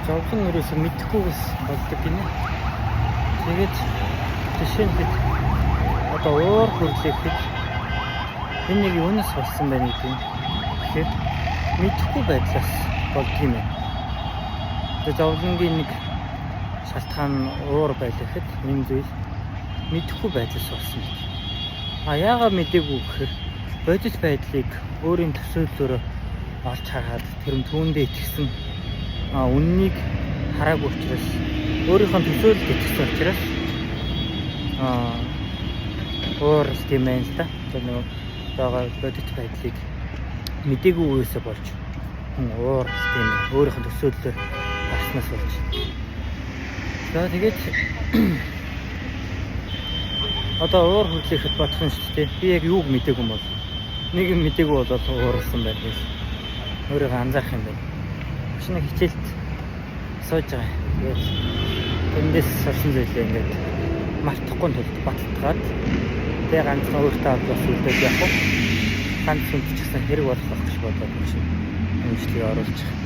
зовлон ерөөсөө мэдэхгүйгээс болдог гинэ. Тэгээд жишээ нь хэд одоо уур хүрлээхэд энэ нэг юунаас болсон байна гэдэг юм. Тэгэхээр мэдэхгүй байдлаас болдог юм байна. Тэгээд зовлонгийн нэг шалтгаан уур байлгахад энэ зүйл мэдэхгүй байдлаас болсон юм. Яагаад мэдээгүй гэхээр бодит байдлыг өөрийн төсөөллөөр олж хараад тэр түүндээ итгэсэн үннийг хараагүй учраас өөрийнхөө төсөөлөлд итгэсэн учраас уур тийм байна л да. Тэр нэг байгаа бодит байдлыг мэдээгүй үгээсээ болж уур тийм өөрийнхөө төсөөллөөр гарснаас болж. За тэгээд одоо уур хүрлээхэд бодох юм шүү дээ. Би яг юуг мэдээгүй юм бол нэг юм мэдээгүй бол уурсан байх юм. Өөрийгөө анзаарах юм байна. Шинэ хичээлд сууж байгаа. Тэндээс сурсан зүйлээ ингээд мартахгүй тулд баталгаад тэгээ ганцхан өөртөө авч үлдээж явах. Ганц хүнд ч гэсэн хэрэг болох гэж бодоод байна. Эмчлэгийг оруулж.